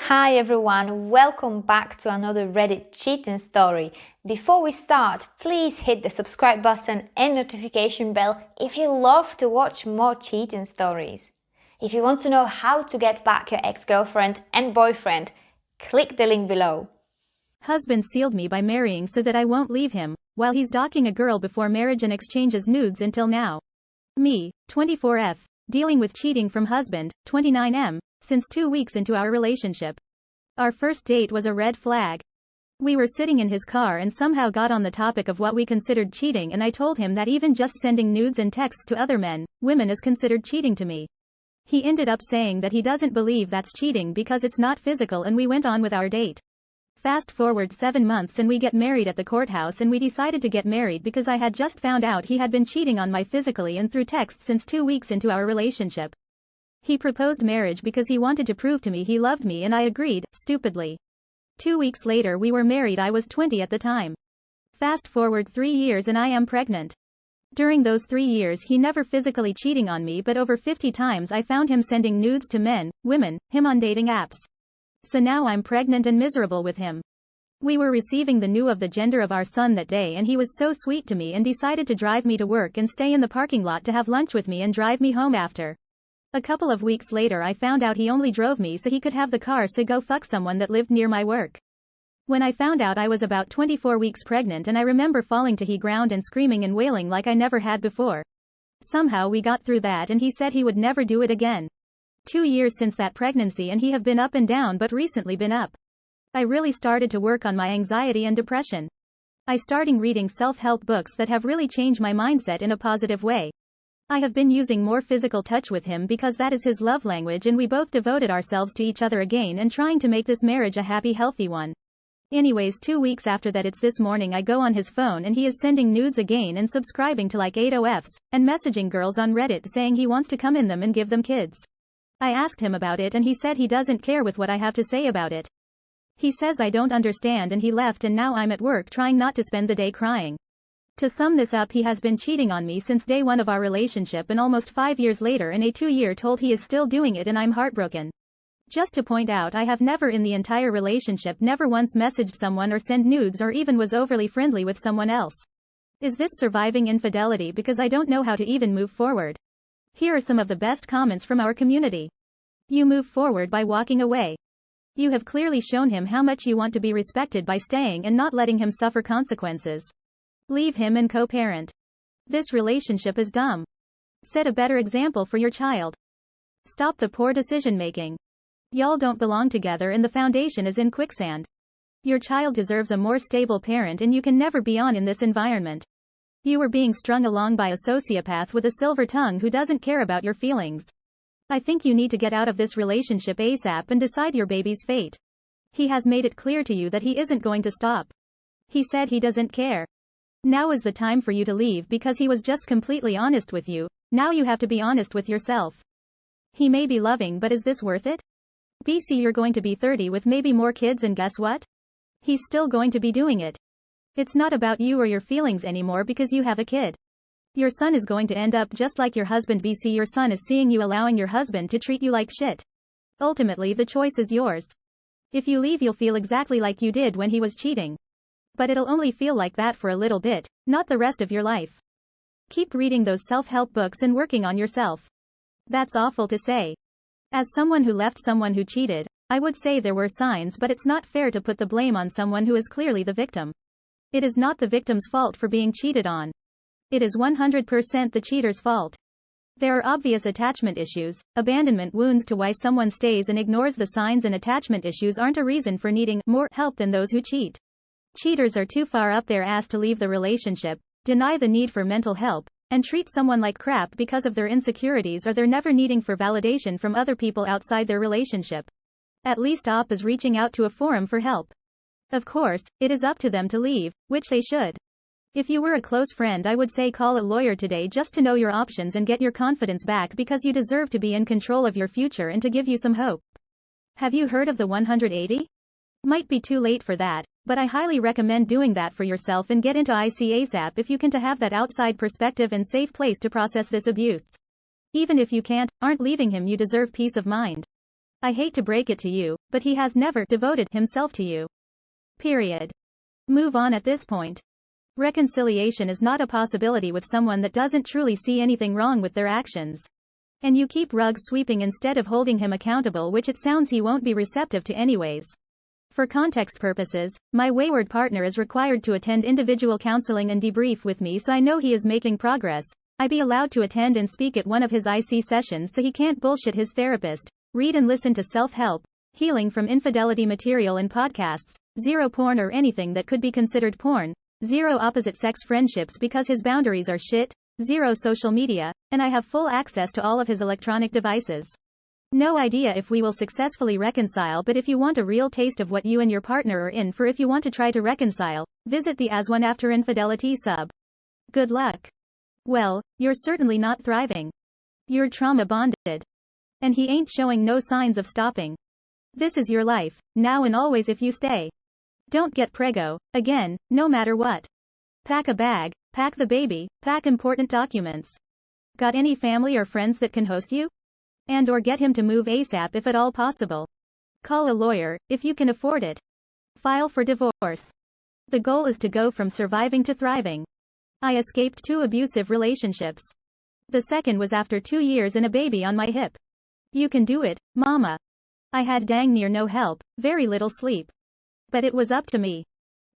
Hi everyone, welcome back to another Reddit cheating story. Before we start, please hit the subscribe button and notification bell if you love to watch more cheating stories. If you want to know how to get back your ex-girlfriend and boyfriend, click the link below. Husband sealed me by marrying so that I won't leave him, while he's docking a girl before marriage and exchanges nudes until now. Me, 24F, dealing with cheating from husband, 29M, since 2 weeks into our relationship. Our first date was a red flag. We were sitting in his car and somehow got on the topic of what we considered cheating, and I told him that even just sending nudes and texts to other men, women is considered cheating to me. He ended up saying that he doesn't believe that's cheating because it's not physical, and we went on with our date. Fast forward 7 months and we get married at the courthouse, and we decided to get married because I had just found out he had been cheating on me physically and through text since 2 weeks into our relationship. He proposed marriage because he wanted to prove to me he loved me, and I agreed, stupidly. 2 weeks later we were married. I was 20 at the time. Fast forward 3 years and I am pregnant. During those 3 years he never physically cheating on me, but over 50 times I found him sending nudes to men, women, him on dating apps. So now I'm pregnant and miserable with him. We were receiving the news of the gender of our son that day, and he was so sweet to me and decided to drive me to work and stay in the parking lot to have lunch with me and drive me home after. A couple of weeks later I found out he only drove me so he could have the car to go fuck someone that lived near my work. When I found out, I was about 24 weeks pregnant, and I remember falling to the ground and screaming and wailing like I never had before. Somehow we got through that, and he said he would never do it again. 2 years since that pregnancy, and he have been up and down, but recently been up. I really started to work on my anxiety and depression. I started reading self-help books that have really changed my mindset in a positive way. I have been using more physical touch with him because that is his love language, and we both devoted ourselves to each other again and trying to make this marriage a happy, healthy one. Anyways, 2 weeks after that, it's this morning, I go on his phone and he is sending nudes again and subscribing to like 8 OFs, and messaging girls on Reddit saying he wants to come in them and give them kids. I asked him about it and he said he doesn't care with what I have to say about it. He says I don't understand, and he left, and now I'm at work trying not to spend the day crying. To sum this up, he has been cheating on me since day one of our relationship, and almost 5 years later in a 2-year told he is still doing it, and I'm heartbroken. Just to point out, I have never in the entire relationship never once messaged someone or sent nudes or even was overly friendly with someone else. Is this surviving infidelity? Because I don't know how to even move forward. Here are some of the best comments from our community. You move forward by walking away. You have clearly shown him how much you want to be respected by staying and not letting him suffer consequences. Leave him and co-parent. This relationship is dumb. Set a better example for your child. Stop the poor decision making. Y'all don't belong together and the foundation is in quicksand. Your child deserves a more stable parent, and you can never be on in this environment. You are being strung along by a sociopath with a silver tongue who doesn't care about your feelings. I think you need to get out of this relationship ASAP and decide your baby's fate. He has made it clear to you that he isn't going to stop. He said he doesn't care. Now is the time for you to leave because he was just completely honest with you. Now you have to be honest with yourself. He may be loving, but is this worth it? BC, you're going to be 30 with maybe more kids, and guess what? He's still going to be doing it. It's not about you or your feelings anymore because you have a kid. Your son is going to end up just like your husband. BC, your son is seeing you allowing your husband to treat you like shit. Ultimately, the choice is yours. If you leave, you'll feel exactly like you did when he was cheating. But it'll only feel like that for a little bit, not the rest of your life. Keep reading those self-help books and working on yourself. That's awful to say. As someone who left someone who cheated, I would say there were signs, but it's not fair to put the blame on someone who is clearly the victim. It is not the victim's fault for being cheated on. It is 100% the cheater's fault. There are obvious attachment issues, abandonment wounds to why someone stays and ignores the signs, and attachment issues aren't a reason for needing more help than those who cheat. Cheaters are too far up their ass to leave the relationship, deny the need for mental help, and treat someone like crap because of their insecurities or their never needing for validation from other people outside their relationship. At least OP is reaching out to a forum for help. Of course, it is up to them to leave, which they should. If you were a close friend, I would say call a lawyer today just to know your options and get your confidence back, because you deserve to be in control of your future and to give you some hope. Have you heard of the 180? Might be too late for that, but I highly recommend doing that for yourself and get into IC ASAP if you can, to have that outside perspective and safe place to process this abuse. Even if you aren't leaving him, you deserve peace of mind. I hate to break it to you, but he has never devoted himself to you. Period. Move on at this point. Reconciliation is not a possibility with someone that doesn't truly see anything wrong with their actions. And you keep rug sweeping instead of holding him accountable, which it sounds he won't be receptive to anyways. For context purposes, my wayward partner is required to attend individual counseling and debrief with me, so I know he is making progress. I be allowed to attend and speak at one of his IC sessions so he can't bullshit his therapist. Read and listen to self-help, healing from infidelity material and podcasts. Zero porn or anything that could be considered porn. Zero opposite-sex friendships because his boundaries are shit. Zero social media, and I have full access to all of his electronic devices. No idea if we will successfully reconcile, but if you want a real taste of what you and your partner are in for if you want to try to reconcile, visit the As One After Infidelity sub. Good luck. Well, you're certainly not thriving. You're trauma bonded. And he ain't showing no signs of stopping. This is your life, now and always if you stay. Don't get preggo, again, no matter what. Pack a bag, pack the baby, pack important documents. Got any family or friends that can host you? And or get him to move ASAP if at all possible. Call a lawyer, if you can afford it. File for divorce. The goal is to go from surviving to thriving. I escaped 2 abusive relationships. The second was after 2 years and a baby on my hip. You can do it, mama. I had dang near no help, very little sleep. But it was up to me.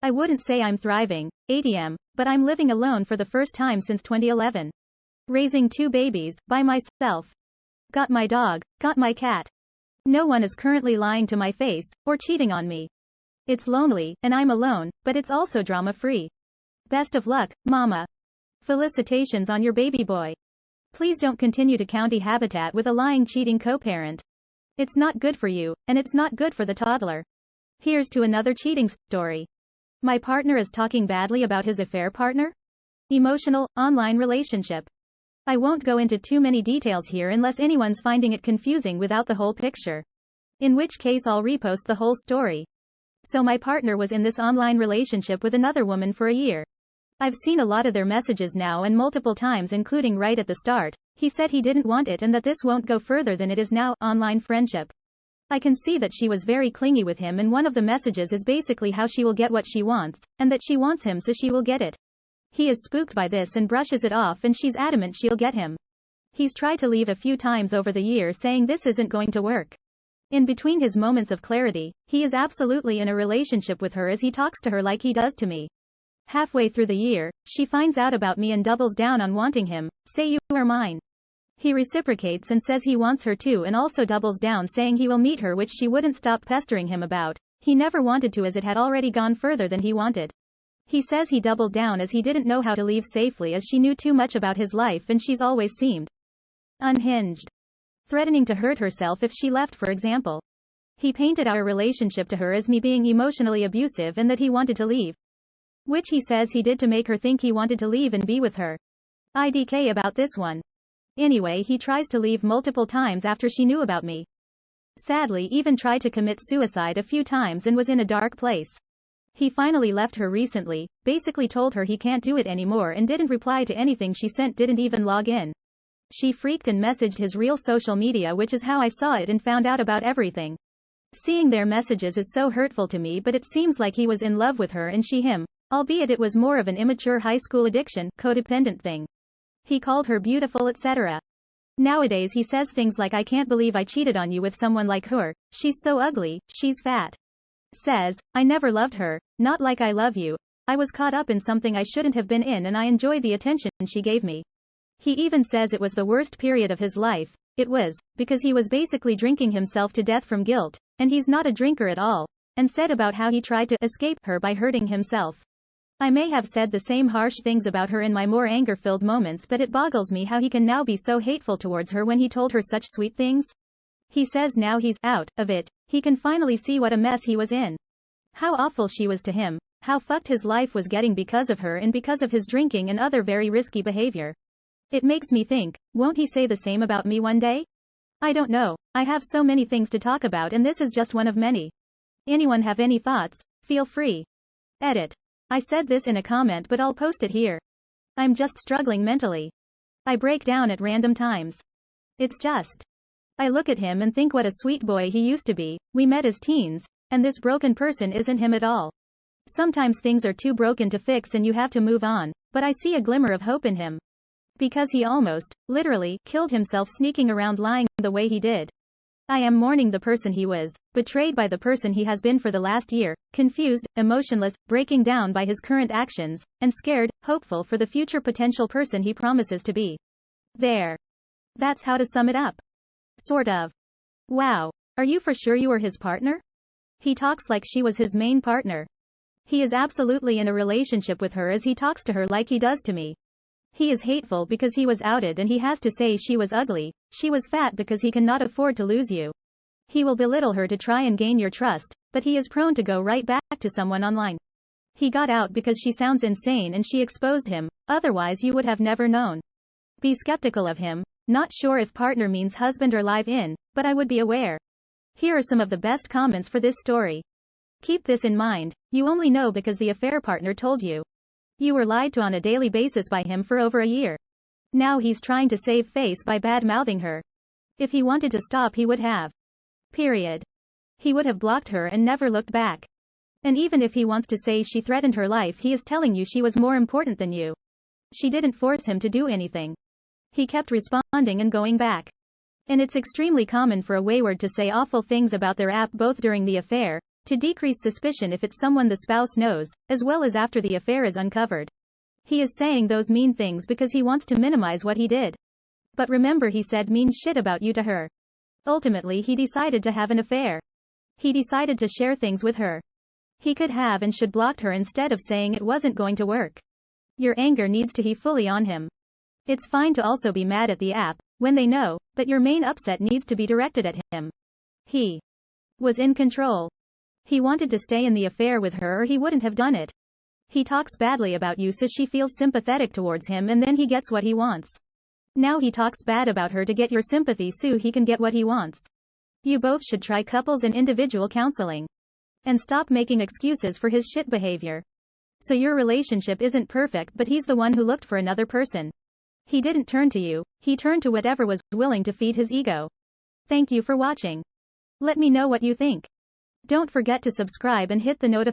I wouldn't say I'm thriving, ATM, but I'm living alone for the first time since 2011. Raising 2 babies, by myself. Got my dog, got my cat. No one is currently lying to my face, or cheating on me. It's lonely, and I'm alone, but it's also drama-free. Best of luck, mama. Felicitations on your baby boy. Please don't continue to county habitat with a lying, cheating co-parent. It's not good for you, and it's not good for the toddler. Here's to another cheating story. My partner is talking badly about his affair partner? Emotional, online relationship. I won't go into too many details here unless anyone's finding it confusing without the whole picture. In which case I'll repost the whole story. So my partner was in this online relationship with another woman for a year. I've seen a lot of their messages now and multiple times, including right at the start. He said he didn't want it and that this won't go further than it is now, online friendship. I can see that she was very clingy with him, and one of the messages is basically how she will get what she wants, and that she wants him so she will get it. He is spooked by this and brushes it off, and she's adamant she'll get him. He's tried to leave a few times over the year, saying this isn't going to work. In between his moments of clarity, he is absolutely in a relationship with her as he talks to her like he does to me. Halfway through the year, she finds out about me and doubles down on wanting him. Say you are mine. He reciprocates and says he wants her too, and also doubles down saying he will meet her, which she wouldn't stop pestering him about. He never wanted to as it had already gone further than he wanted. He says he doubled down as he didn't know how to leave safely as she knew too much about his life and she's always seemed unhinged. Threatening to hurt herself if she left, for example. He painted our relationship to her as me being emotionally abusive and that he wanted to leave. Which he says he did to make her think he wanted to leave and be with her. IDK about this one. Anyway, he tries to leave multiple times after she knew about me. Sadly, even tried to commit suicide a few times and was in a dark place. He finally left her recently, basically told her he can't do it anymore and didn't reply to anything she sent, didn't even log in. She freaked and messaged his real social media, which is how I saw it and found out about everything. Seeing their messages is so hurtful to me, but it seems like he was in love with her and she him, albeit it was more of an immature high school addiction, codependent thing. He called her beautiful, etc. Nowadays he says things like, I can't believe I cheated on you with someone like her, she's so ugly, she's fat. Says, I never loved her, not like I love you, I was caught up in something I shouldn't have been in and I enjoy the attention she gave me. He even says it was the worst period of his life. It was, because he was basically drinking himself to death from guilt, and he's not a drinker at all, and said about how he tried to escape her by hurting himself. I may have said the same harsh things about her in my more anger-filled moments, but it boggles me how he can now be so hateful towards her when he told her such sweet things. He says now he's out of it, he can finally see what a mess he was in. How awful she was to him, how fucked his life was getting because of her and because of his drinking and other very risky behavior. It makes me think, won't he say the same about me one day? I don't know, I have so many things to talk about and this is just one of many. Anyone have any thoughts? Feel free. Edit. I said this in a comment but I'll post it here. I'm just struggling mentally. I break down at random times. It's just I look at him and think what a sweet boy he used to be. We met as teens, and this broken person isn't him at all. Sometimes things are too broken to fix and you have to move on, but I see a glimmer of hope in him. Because he almost, literally, killed himself sneaking around lying the way he did. I am mourning the person he was, betrayed by the person he has been for the last year, confused, emotionless, breaking down by his current actions, and scared, hopeful for the future potential person he promises to be. There. That's how to sum it up. Sort of. Wow. Are you for sure you are his partner? He talks like she was his main partner. He is absolutely in a relationship with her as he talks to her like he does to me. He is hateful because he was outed and he has to say she was ugly, she was fat because he cannot afford to lose you. He will belittle her to try and gain your trust, but he is prone to go right back to someone online. He got out because she sounds insane and she exposed him, otherwise you would have never known. Be skeptical of him, not sure if partner means husband or live-in, but I would be aware. Here are some of the best comments for this story. Keep this in mind, you only know because the affair partner told you. You were lied to on a daily basis by him for over a year. Now he's trying to save face by bad-mouthing her. If he wanted to stop he would have. Period. He would have blocked her and never looked back. And even if he wants to say she threatened her life, he is telling you she was more important than you. She didn't force him to do anything. He kept responding and going back. And it's extremely common for a wayward to say awful things about their app both during the affair, to decrease suspicion if it's someone the spouse knows, as well as after the affair is uncovered. He is saying those mean things because he wants to minimize what he did. But remember, he said mean shit about you to her. Ultimately he decided to have an affair. He decided to share things with her. He could have and should blocked her instead of saying it wasn't going to work. Your anger needs to be fully on him. It's fine to also be mad at the app, when they know, but your main upset needs to be directed at him. He was in control. He wanted to stay in the affair with her or he wouldn't have done it. He talks badly about you so she feels sympathetic towards him and then he gets what he wants. Now he talks bad about her to get your sympathy so he can get what he wants. You both should try couples and individual counseling. And stop making excuses for his shit behavior. So your relationship isn't perfect, but he's the one who looked for another person. He didn't turn to you, he turned to whatever was willing to feed his ego. Thank you for watching. Let me know what you think. Don't forget to subscribe and hit the notification